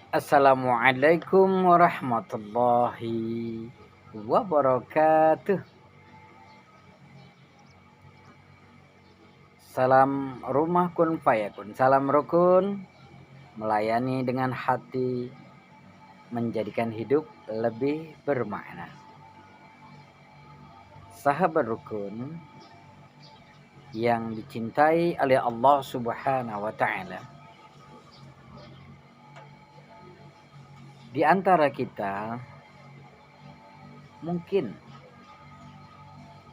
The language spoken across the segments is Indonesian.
Assalamualaikum warahmatullahi wabarakatuh. Salam rumah kun fayakun. Salam rukun, melayani dengan hati, menjadikan hidup lebih bermakna. Sahabat rukun yang dicintai oleh Allah Subhanahu wa taala. Di antara kita mungkin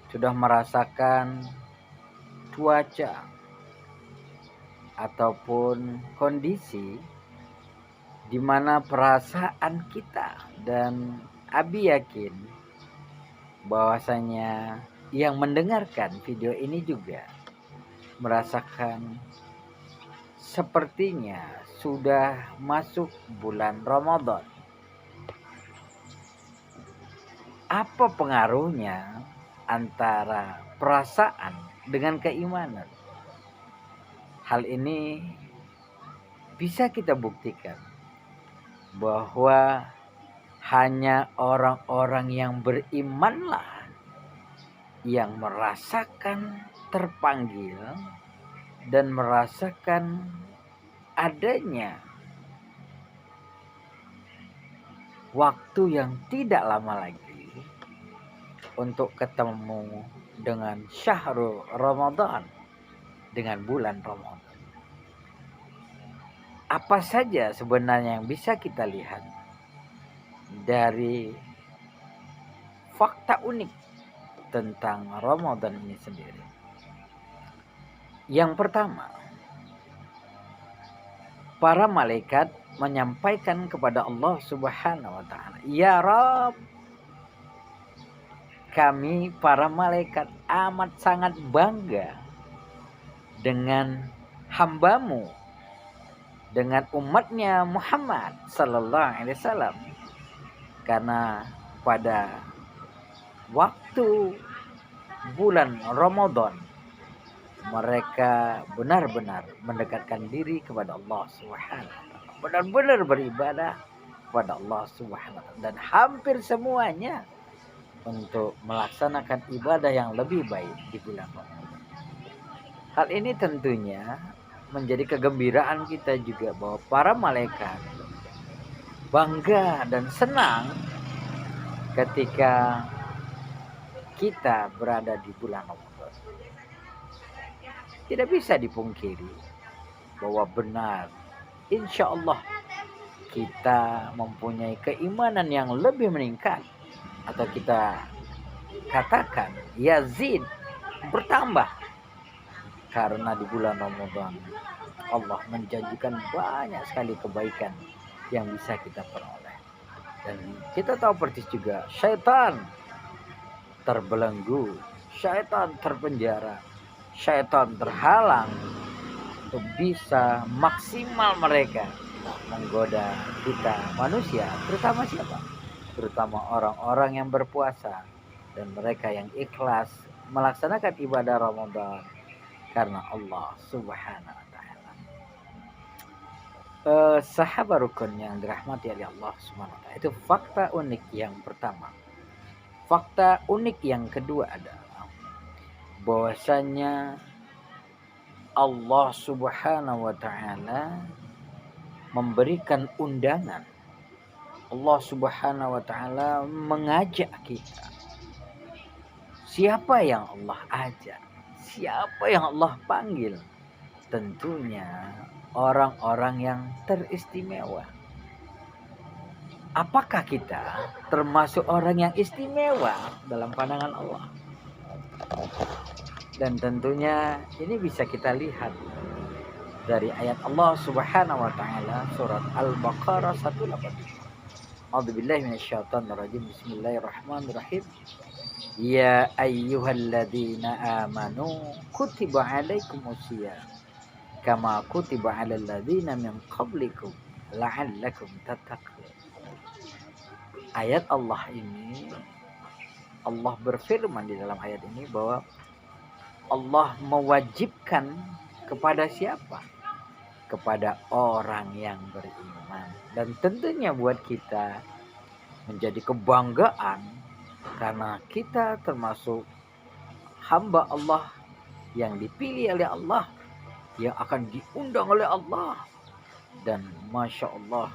sudah merasakan cuaca ataupun kondisi di mana perasaan kita dan Abi yakin bahwasanya yang mendengarkan video ini juga merasakan sepertinya sudah masuk bulan Ramadan. Apa pengaruhnya antara perasaan dengan keimanan? Hal ini bisa kita buktikan bahwa hanya orang-orang yang berimanlah yang merasakan terpanggil dan merasakan adanya waktu yang tidak lama lagi untuk ketemu dengan syahrul Ramadan, dengan bulan Ramadan. Apa saja sebenarnya yang bisa kita lihat dari fakta unik tentang Ramadan ini sendiri? Yang pertama, para malaikat menyampaikan kepada Allah Subhanahu wa taala, "Ya Rabb, kami para malaikat amat sangat bangga dengan hambamu, dengan umatnya Muhammad sallallahu alaihi wasallam, karena pada waktu bulan Ramadan mereka benar-benar mendekatkan diri kepada Allah Subhanahu wa taala, benar-benar beribadah kepada Allah Subhanahu wa taala, dan hampir semuanya untuk melaksanakan ibadah yang lebih baik di bulan Ramadan." Hal ini tentunya menjadi kegembiraan kita juga bahwa para malaikat bangga dan senang ketika kita berada di bulan Ramadan. Tidak bisa dipungkiri bahwa benar, insya Allah kita mempunyai keimanan yang lebih meningkat, atau kita katakan yazid, bertambah, karena di bulan Ramadan Allah menjanjikan banyak sekali kebaikan yang bisa kita peroleh. Dan kita tahu persis juga syaitan terbelenggu, syaitan terpenjara, syaitan terhalang untuk bisa maksimal mereka menggoda kita manusia, terutama siapa? Terutama orang-orang yang berpuasa dan mereka yang ikhlas melaksanakan ibadah Ramadan karena Allah Subhanahu wa taala. Sahabat rukun yang dirahmati oleh Allah Subhanahu wa taala, itu fakta unik yang pertama. Fakta unik yang kedua adalah bahwasanya Allah Subhanahu wa taala memberikan undangan. Allah Subhanahu wa taala mengajak kita. Siapa yang Allah ajak? Siapa yang Allah panggil? Tentunya orang-orang yang teristimewa. Apakah kita termasuk orang yang istimewa dalam pandangan Allah? Dan tentunya ini bisa kita lihat dari ayat Allah Subhanahu wa taala surat Al-Baqarah 187. A'udzubillahi minasyaitonirrajim. Bismillahirrahmanirrahim. Ya ayyuhalladzina amanu kutiba alaikumusiyam kama kutiba alal ladzina min qablikum la'allakum tattaqun. Ayat Allah ini, Allah berfirman di dalam ayat ini bahwa Allah mewajibkan kepada siapa? kepada orang yang beriman. Dan tentunya buat kita menjadi kebanggaan karena kita termasuk hamba Allah yang dipilih oleh Allah, yang akan diundang oleh Allah. Dan Masya Allah,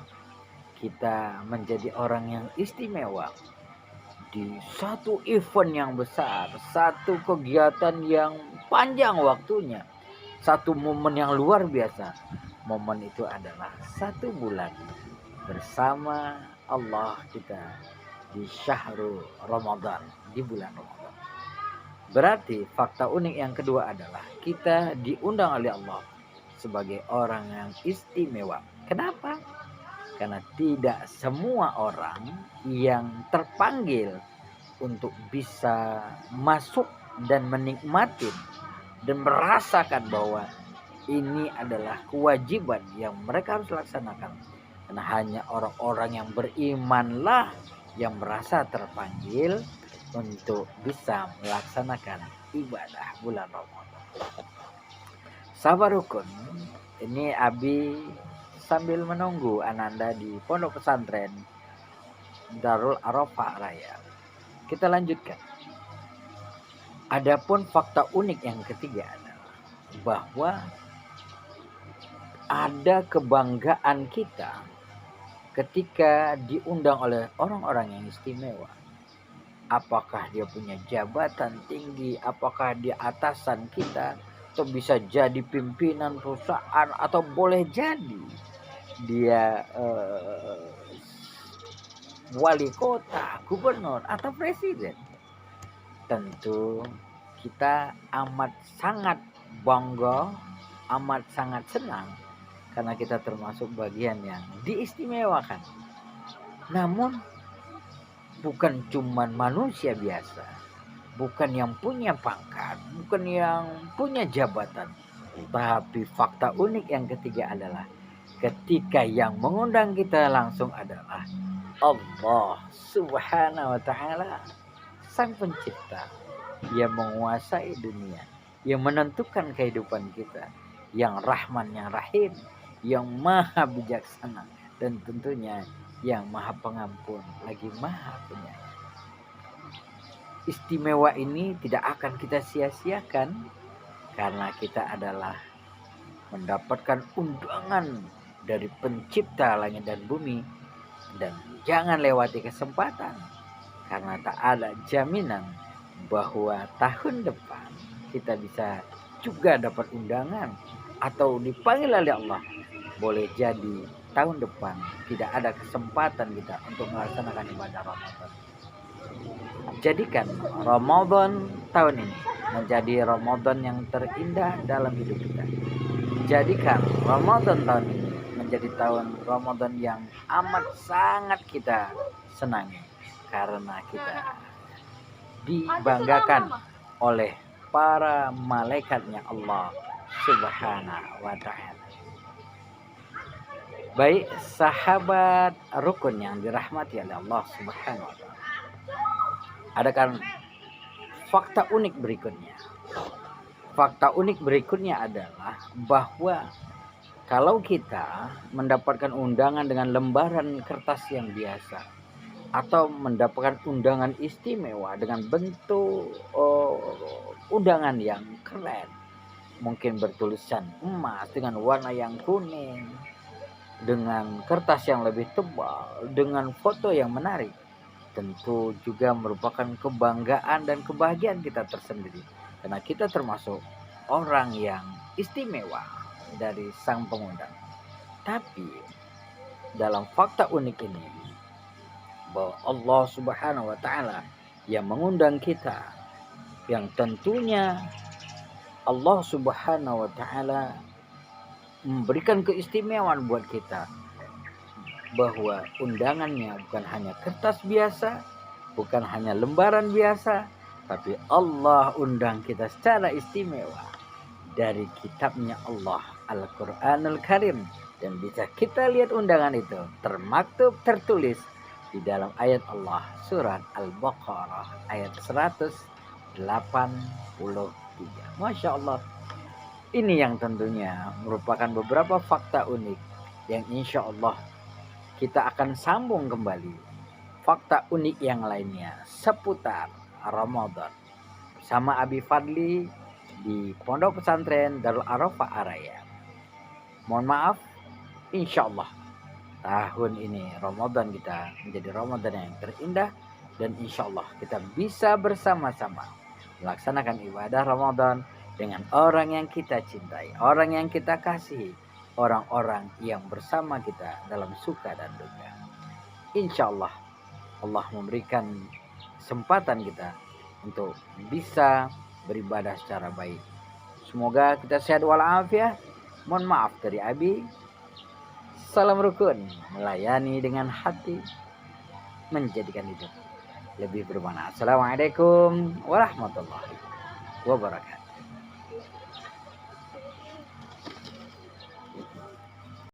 kita menjadi orang yang istimewa di satu event yang besar, satu kegiatan yang panjang waktunya, satu momen yang luar biasa. Momen itu adalah 1 bulan bersama Allah kita di syahrul Ramadan, di bulan Ramadan. Berarti fakta unik yang kedua adalah kita diundang oleh Allah sebagai orang yang istimewa. Kenapa? Karena tidak semua orang yang terpanggil untuk bisa masuk dan menikmati dan merasakan bahwa ini adalah kewajiban yang mereka harus laksanakan. Karena hanya orang-orang yang berimanlah yang merasa terpanggil untuk bisa melaksanakan ibadah bulan Ramadan. Sahabat rukun, ini Abi sambil menunggu Ananda di Pondok Pesantren Darul Arafah Raya. Kita lanjutkan. Adapun fakta unik yang ketiga adalah bahwa ada kebanggaan kita ketika diundang oleh orang-orang yang istimewa. Apakah dia punya jabatan tinggi, apakah dia atasan kita, atau bisa jadi pimpinan perusahaan, atau boleh jadi dia wali kota, gubernur, atau presiden. Tentu kita amat sangat bangga, amat sangat senang karena kita termasuk bagian yang diistimewakan. Namun bukan cuman manusia biasa, bukan yang punya pangkat, bukan yang punya jabatan, tapi fakta unik yang ketiga adalah ketika yang mengundang kita langsung adalah Allah Subhanahu wa Ta'ala, Sang Pencipta yang menguasai dunia, yang menentukan kehidupan kita, yang Rahman, yang Rahim, yang Maha Bijaksana, dan tentunya yang Maha Pengampun lagi Maha Penyayang. Istimewa ini tidak akan kita sia-siakan karena kita adalah mendapatkan undangan dari Pencipta langit dan bumi, dan jangan lewati kesempatan karena tak ada jaminan bahwa tahun depan kita bisa juga dapat undangan atau dipanggil oleh Allah. Boleh jadi tahun depan tidak ada kesempatan kita untuk melaksanakan ibadah Ramadan. Jadikan Ramadan tahun ini menjadi Ramadan yang terindah dalam hidup kita. Jadikan Ramadan tahun ini menjadi tahun Ramadan yang amat sangat kita senangi karena kita dibanggakan oleh para malaikatnya Allah Subhanahu wa Ta'ala. Baik sahabat rukun yang dirahmati oleh Allah Subhanahu wa Ta'ala, adakan fakta unik berikutnya. Fakta unik berikutnya adalah bahwa kalau kita mendapatkan undangan dengan lembaran kertas yang biasa atau mendapatkan undangan istimewa dengan bentuk undangan yang keren, mungkin bertulisan emas dengan warna yang kuning, dengan kertas yang lebih tebal, dengan foto yang menarik, tentu juga merupakan kebanggaan dan kebahagiaan kita tersendiri karena kita termasuk orang yang istimewa dari sang pengundang. Tapi dalam fakta unik ini bahwa Allah Subhanahu wa Ta'ala yang mengundang kita, yang tentunya Allah Subhanahu wa Ta'ala memberikan keistimewaan buat kita, bahwa undangannya bukan hanya kertas biasa, bukan hanya lembaran biasa, tapi Allah undang kita secara istimewa dari kitabnya Allah, Al-Quranul Karim. Dan bisa kita lihat undangan itu termaktub, tertulis di dalam ayat Allah, surat Al-Baqarah ayat 183. Masya Allah, Ini yang tentunya merupakan beberapa fakta unik yang insya Allah kita akan sambung kembali. Fakta unik yang lainnya seputar Ramadan bersama Abi Fadli di Pondok Pesantren Darul Arafah Araya. Mohon maaf, insya Allah tahun ini Ramadan kita menjadi Ramadan yang terindah, dan insya Allah kita bisa bersama-sama melaksanakan ibadah Ramadan dengan orang yang kita cintai, orang yang kita kasihi, orang-orang yang bersama kita dalam suka dan duka. Insya Allah Allah memberikan kesempatan kita untuk bisa beribadah secara baik. Semoga kita sehat walafiat. Mohon maaf dari Abi. Salam rukun, melayani dengan hati, menjadikan hidup lebih bermakna. Assalamualaikum warahmatullahi wabarakatuh.